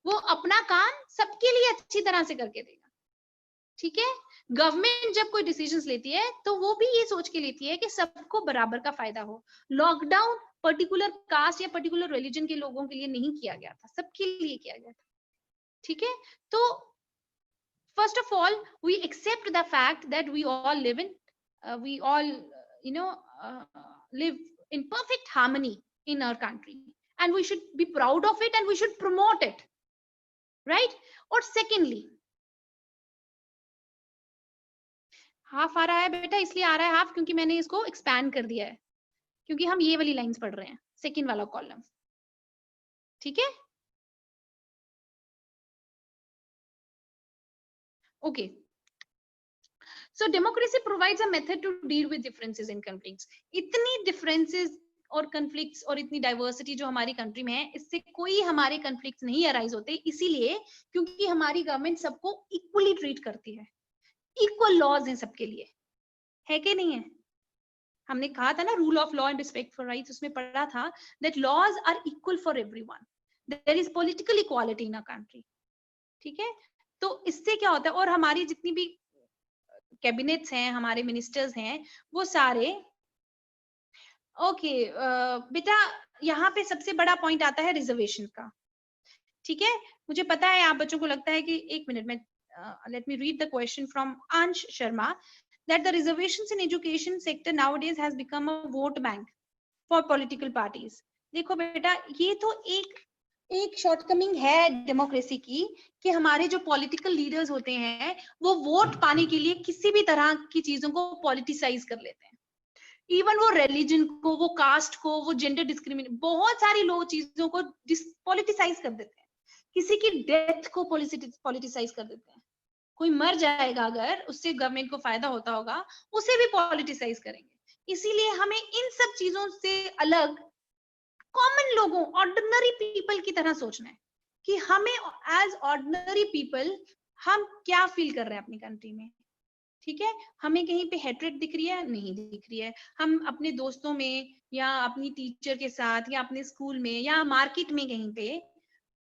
वो अपना काम सबके लिए अच्छी तरह से करके देगा। ठीक है? गवर्नमेंट जब कोई डिसीजंस लेती है तो वो भी ये सोच के लेती है कि सबको बराबर का फायदा हो। लॉकडाउन पर्टिकुलर कास्ट या पर्टिकुलर रिलीजन के लोगों के लिए नहीं किया गया था, सबके लिए किया गया था। ठीक है? तो first of all we accept the fact that we all live in perfect harmony in our country, and we should be proud of it and we should promote it, right? और secondly, हाफ आ रहा है बेटा, इसलिए आ रहा है half क्योंकि मैंने इसको एक्सपैंड कर दिया है, क्योंकि हम ये वाली लाइंस पढ़ रहे हैं, सेकंड वाला कॉलम। ठीक है? Okay, so democracy provides a method to deal with differences in conflicts. इतनी डिफरेंसेस और कॉन्फ्लिक्ट्स और इतनी डाइवर्सिटी जो हमारी कंट्री में है, इससे कोई हमारे कॉन्फ्लिक्ट्स नहीं अराइज होते, इसीलिए क्योंकि हमारी गवर्नमेंट सबको इक्वली ट्रीट करती है, इक्वल लॉज हैं सबके लिए, है कि नहीं है? हमने कहा था ना rule of law and respect for rights, उसमें पढ़ा था that laws are equal for everyone, there is political equality in a country. ठीक है? तो इससे क्या होता है, और हमारी जितनी भी कैबिनेट्स हैं, हमारे मिनिस्टर्स हैं, वो सारे ओके बेटा यहाँ पे सबसे बड़ा पॉइंट आता है रिजर्वेशन का। ठीक है? मुझे पता है आप बच्चों को लगता है कि एक मिनट में let me read the question from अंश Sharma that the reservations in education sector nowadays has become a vote bank for political parties. देखो बेटा, ये तो एक शॉर्टकमिंग है डेमोक्रेसी की कि हमारे जो पॉलिटिकल लीडर्स होते हैं वो वोट पाने के लिए किसी भी तरह की चीजों को पॉलिटिसाइज कर लेते हैं। इवन वो रिलीजन को, वो कास्ट को, वो जेंडर डिस्क्रिमिनेट, बहुत सारी लोग चीजों को पॉलिटिसाइज कर देते हैं। किसी की डेथ को पॉलिटिसाइज कर देते हैं। कोई मर जाएगा अगर उससे गवर्नमेंट को फायदा होता होगा, उसे भी पॉलिटिसाइज करेंगे। इसीलिए हमें इन सब चीजों से अलग कॉमन लोगों, ऑर्डिनरी पीपल की तरह सोचना है कि हमें एज ऑर्डिनरी पीपल हम क्या फील कर रहे हैं अपनी कंट्री में। ठीक है? हमें कहीं पे हेट्रेड दिख रही है? नहीं दिख रही है। हम अपने दोस्तों में या अपनी टीचर के साथ या अपने स्कूल में या मार्केट में कहीं पे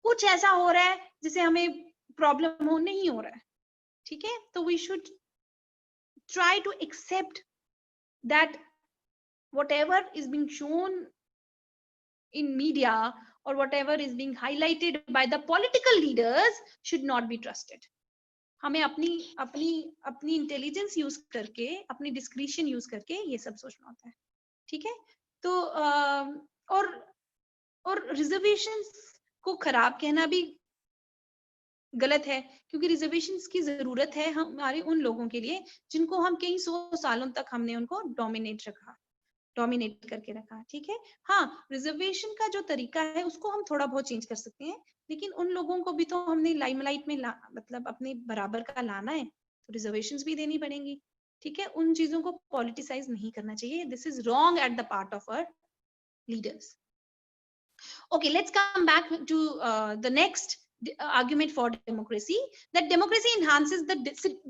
कुछ ऐसा हो रहा है जिसे हमें प्रॉब्लम हो, नहीं हो रहा है, ठीक है। तो we should try to accept that whatever is being shown in media or whatever is being highlighted by the political leaders should not be trusted. हमें अपनी अपनी अपनी इंटेलिजेंस यूज करके, अपनी डिस्क्रिशन यूज करके ये सब सोचना होता है, ठीक है। तो और रिजर्वेशंस को खराब कहना भी गलत है, क्योंकि रिजर्वेशंस की जरूरत है हमारे उन लोगों के लिए जिनको हम कई 100 सालों तक हमने उनको डोमिनेट करके रखा, ठीक है। हाँ, रिजर्वेशन का जो तरीका है उसको हम थोड़ा बहुत चेंज कर सकते हैं, लेकिन उन लोगों को भी तो हमने लाइमलाइट में मतलब अपने बराबर का लाना है, तो रिजर्वेशंस भी देनी पड़ेंगी, ठीक है। उन चीजों को पॉलिटिसाइज नहीं करना चाहिए। This is wrong at the part of our leaders. Okay, let's come back to the next argument for democracy, that democracy enhances the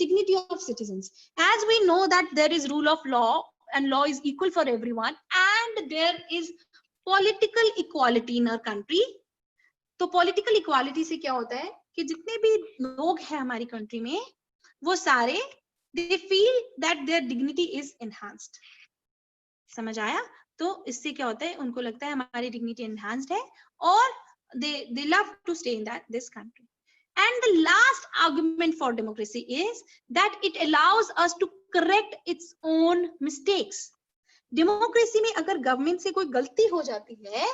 dignity of citizens. As we know that there is rule of law and law is equal for everyone and there is political equality in our country. तो political equality से क्या होता है कि जितने भी लोग हैं हमारी कंट्री में वो सारे they feel that their dignity is enhanced. समझ आया? तो इससे क्या होता है, उनको लगता है हमारी डिग्निटी एनहांस्ड है और they love to stay in this country. And the last argument for democracy is that it allows us to correct its own mistakes. Democracy में अगर गवर्नमेंट से कोई गलती हो जाती है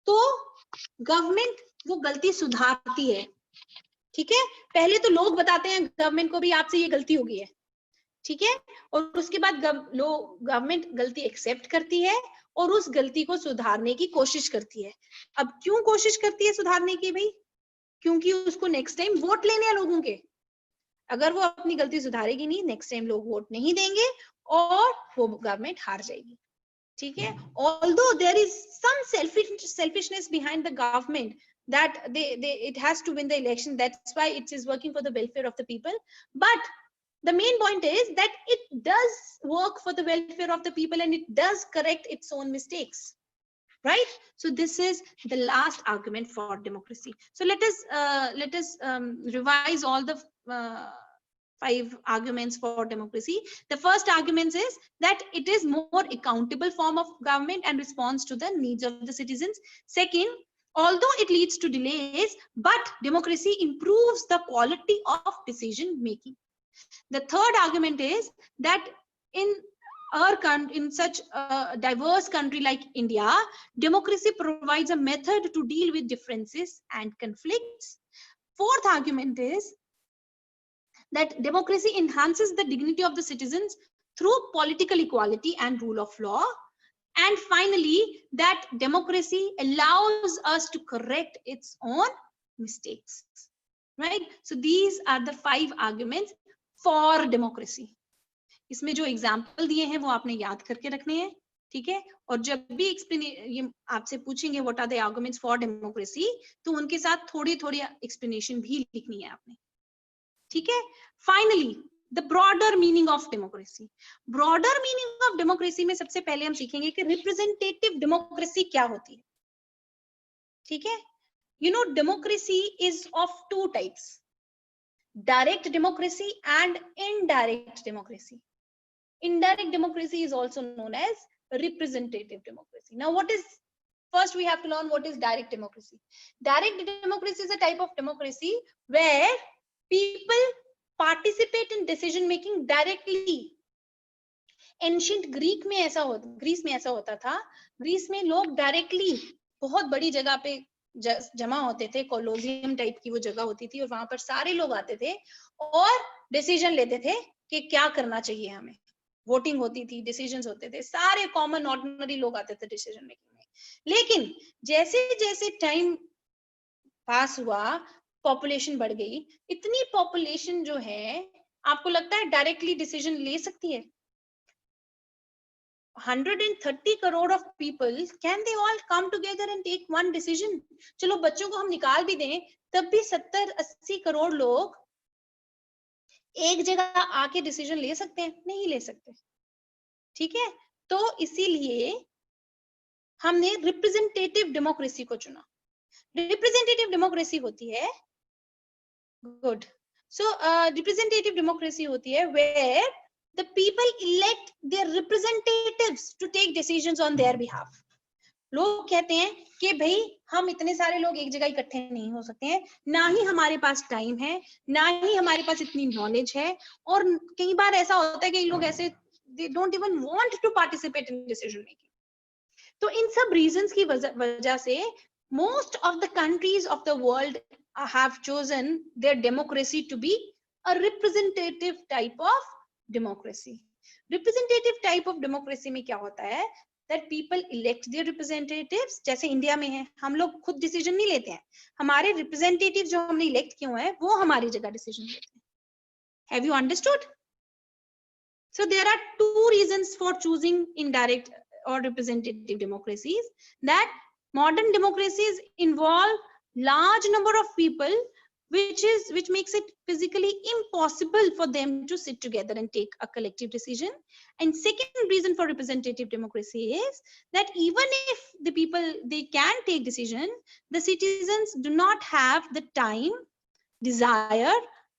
तो गवर्नमेंट वो गलती सुधारती है, ठीक है। पहले तो लोग बताते हैं गवर्नमेंट को भी आपसे ये गलती हो गई है, ठीक है, और उसके बाद गवर्नमेंट गलती एक्सेप्ट करती है और उस गलती को सुधारने की कोशिश करती है। अब क्यों कोशिश करती है सुधारने की भाई? क्योंकि उसको नेक्स्ट टाइम वोट लेने हैं लोगों के। अगर वो अपनी गलती सुधारेगी नहीं, नेक्स्ट टाइम लोग वोट नहीं देंगे और वो गवर्नमेंट हार जाएगी, ठीक है। Although there is some selfishness behind the government that it has to win the election, that's why it is working for the welfare of the people, but the main point is that it does work for the welfare of the people and it does correct its own mistakes, right? So this is the last argument for democracy. So let us revise all the 5 arguments for democracy. The first argument is that it is more accountable form of government and responds to the needs of the citizens. Second, although it leads to delays, but democracy improves the quality of decision making. The third argument is that in such a diverse country like India, democracy provides a method to deal with differences and conflicts. Fourth argument is that democracy enhances the dignity of the citizens through political equality and rule of law. And finally, that democracy allows us to correct its own mistakes, right? So these are the 5 arguments for democracy. इसमें जो example दिए हैं वो आपने याद करके रखने हैं, ठीक है। और जब भी ये आपसे पूछेंगे what are the arguments for democracy, तो उनके साथ थोड़ी थोड़ी एक्सप्लेनेशन भी लिखनी है आपने, ठीक है। Finally, the broader meaning of democracy. Broader meaning of democracy में सबसे पहले हम सीखेंगे कि रिप्रेजेंटेटिव डेमोक्रेसी क्या होती है, ठीक है। You know, democracy is of 2 types, direct democracy and indirect democracy. Indirect democracy is also known as representative democracy. Now first we have to learn what is direct democracy. Direct democracy is a type of democracy where people participate in decision making directly. Ancient Greece में ऐसा होता था। Greece में लोग directly बहुत बड़ी जगह पे जमा होते थे, कोलोजियम टाइप की वो जगह होती थी और वहां पर सारे लोग आते थे और डिसीजन लेते थे कि क्या करना चाहिए हमें। वोटिंग होती थी, डिसीजंस होते थे, सारे कॉमन ऑर्डिनरी लोग आते थे डिसीजन मेकिंग में। लेकिन जैसे जैसे टाइम पास हुआ, पॉपुलेशन बढ़ गई। इतनी पॉपुलेशन जो है, आपको लगता है डायरेक्टली डिसीजन ले सकती है? 130 crore of people, can they all come together and take one decision? चलो बच्चों को हम निकाल भी दें, तब भी 70-80 करोड़ लोग एक जगह आके डिसीजन ले सकते हैं? नहीं ले सकते, ठीक है। तो इसीलिए हमने रिप्रेजेंटेटिव डेमोक्रेसी को चुना। रिप्रेजेंटेटिव डेमोक्रेसी होती है Good. So representative democracy होती है where the people elect their representatives to take decisions on their behalf. लोग कहते हैं कि भाई हम इतने सारे लोग एक जगह इकट्ठे नहीं हो सकते हैं, ना ही हमारे पास टाइम है, ना ही हमारे पास इतनी नॉलेज है, और कई बार ऐसा होता है कि लोग ऐसे they don't even want to participate in decision making. तो इन सब reasons की वजह से most of the countries of the world have chosen their democracy to be a representative type of democracy. Representative type of democracy में क्या होता है that people elect their representatives. जैसे इंडिया में है, हम लोग खुद डिसीजन नहीं लेते हैं, हमारे रिप्रेजेंटेटिव जो हमने इलेक्ट किए हैं वो हमारी जगह डिसीजन लेते हैं. Have you understood? So there are two reasons for choosing indirect or representative democracies. That modern democracies involve large number of people, which makes it physically impossible for them to sit together and take a collective decision. And second reason for representative democracy is that even if the people they can take decision, the citizens do not have the time, desire,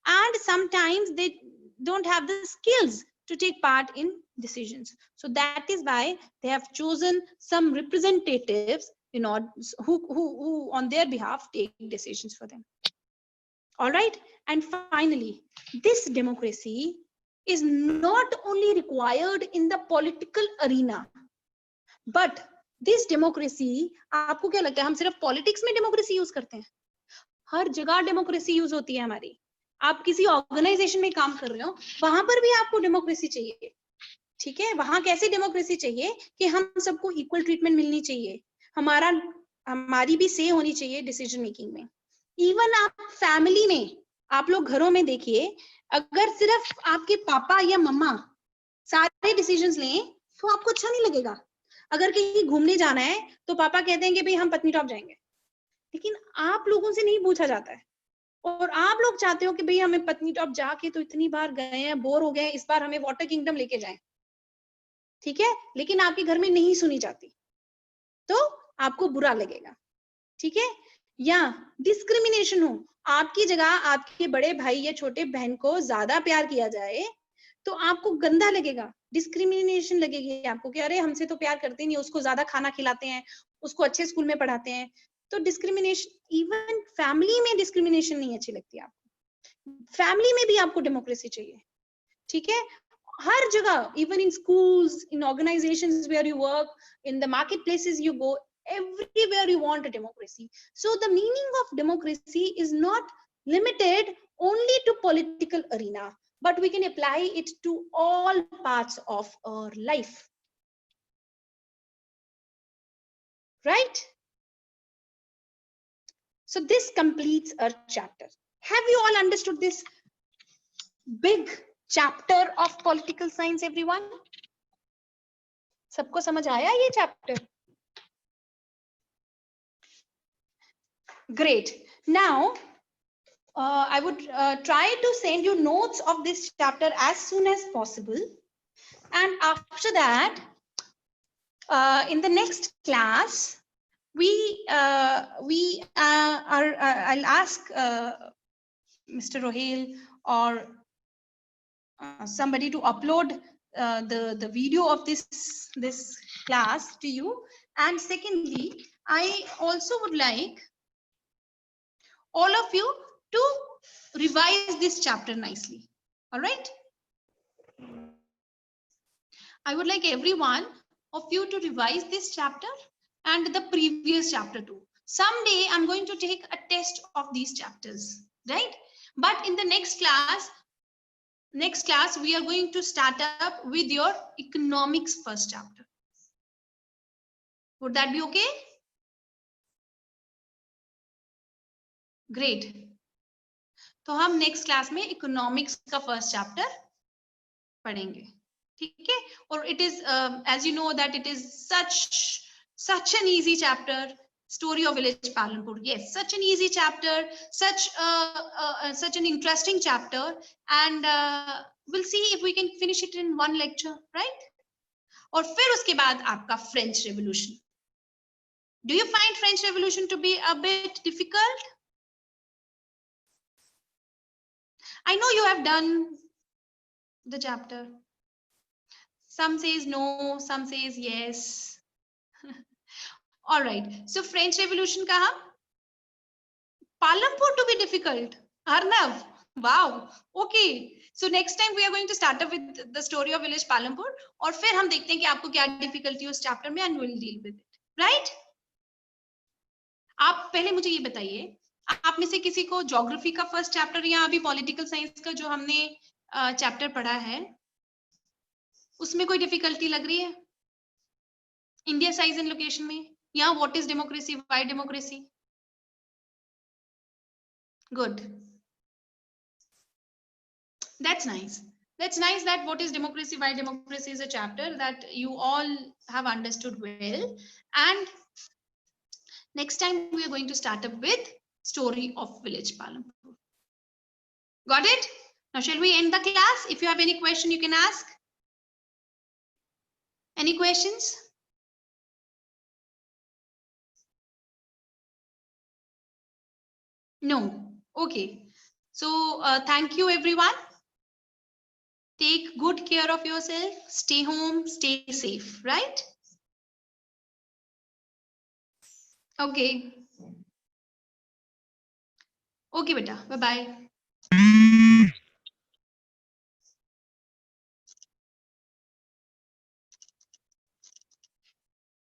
and sometimes they don't have the skills to take part in decisions. So that is why they have chosen some representatives, who on their behalf take decisions for them. All right. And finally, this democracy is not only required in the political arena, but this democracy, आपको क्या लगता है हम सिर्फ politics में democracy use करते हैं? हर जगह डेमोक्रेसी यूज होती है हमारी. आप किसी ऑर्गेनाइजेशन में काम कर रहे हो, वहां पर भी आपको डेमोक्रेसी चाहिए. ठीक है, वहां कैसी डेमोक्रेसी चाहिए कि हम सबको इक्वल ट्रीटमेंट मिलनी चाहिए, हमारी भी से होनी चाहिए डिसीजन मेकिंग में. इवन आप फैमिली में, आप लोग घरों में देखिए, अगर सिर्फ आपके पापा या मम्मा सारे डिसीजंस लें तो आपको अच्छा नहीं लगेगा. अगर कहीं घूमने जाना है तो पापा कहते हैं कि भाई हम पत्नी टॉप जाएंगे, लेकिन आप लोगों से नहीं पूछा जाता है, और आप लोग चाहते हो कि भाई हमें पत्नी टॉप जाके तो इतनी बार गए हैं, बोर हो गए, इस बार हमें वाटर किंगडम लेके जाएं. ठीक है, लेकिन आपके घर में नहीं सुनी जाती तो आपको बुरा लगेगा. ठीक है, या डिस्क्रिमिनेशन हो, आपकी जगह आपके बड़े भाई या छोटे बहन को ज्यादा प्यार किया जाए तो आपको गंदा लगेगा, डिस्क्रिमिनेशन लगेगी आपको कि अरे हमसे तो प्यार करते नहीं, उसको ज्यादा खाना खिलाते हैं, उसको अच्छे स्कूल में पढ़ाते हैं. तो डिस्क्रिमिनेशन, इवन फैमिली में डिस्क्रिमिनेशन नहीं अच्छी लगती आपको. फैमिली में भी आपको डेमोक्रेसी चाहिए. ठीक है, हर जगह, even in schools, in organisations where you work, in the market places you go, everywhere you want a democracy. So the meaning of democracy is not limited only to political arena, but we can apply it to all parts of our life. Right? So this completes our chapter. Have you all understood this big chapter of political science, everyone? सबको समझ आया ये chapter? Great. Now, I would try to send you notes of this chapter as soon as possible. And after that, in the next class, I'll ask Mr. Rohil or somebody to upload the video of this class to you. And secondly, I also would like all of you to revise this chapter nicely. All right. I would like every one of you to revise this chapter and the previous chapter too. Someday I'm going to take a test of these chapters, right? But in the next class we are going to start up with your economics first chapter. Would that be okay? Great. तो हम next class में economics का first chapter पढ़ेंगे. ठीक है, और it is as you know that it is such an easy chapter, story of village Palanpur. Yes, such an easy chapter, such an interesting chapter, and we'll see if we can finish it in one lecture, right? और फिर उसके बाद आपका French revolution. Do you find French Revolution to be a bit difficult? I know you have done the chapter. Some says no, some says yes. All right. So French Revolution kaha? Palampur to be difficult. Arnav. Wow. Okay. So next time we are going to start up with the story of village Palampur. और फिर हम देखते हैं कि आपको क्या difficulty उस chapter में and we'll deal with it. Right? आप पहले मुझे ये बताइए, आप में से किसी को ज्योग्राफी का फर्स्ट चैप्टर या अभी पॉलिटिकल साइंस का जो हमने चैप्टर पढ़ा है उसमें कोई डिफिकल्टी लग रही है? इंडिया साइज एंड लोकेशन में, या what is democracy, why democracy? Good, that's nice. That's nice that what is democracy, why democracy is a chapter that you all have understood well. And next time we are going to start up with story of village Palampur. Got it? Now shall we end the class? If you have any question you can ask. Any questions? No. Okay. So thank you everyone. Take good care of yourself. Stay home, stay safe, right? Okay. Okay beta. Bye bye.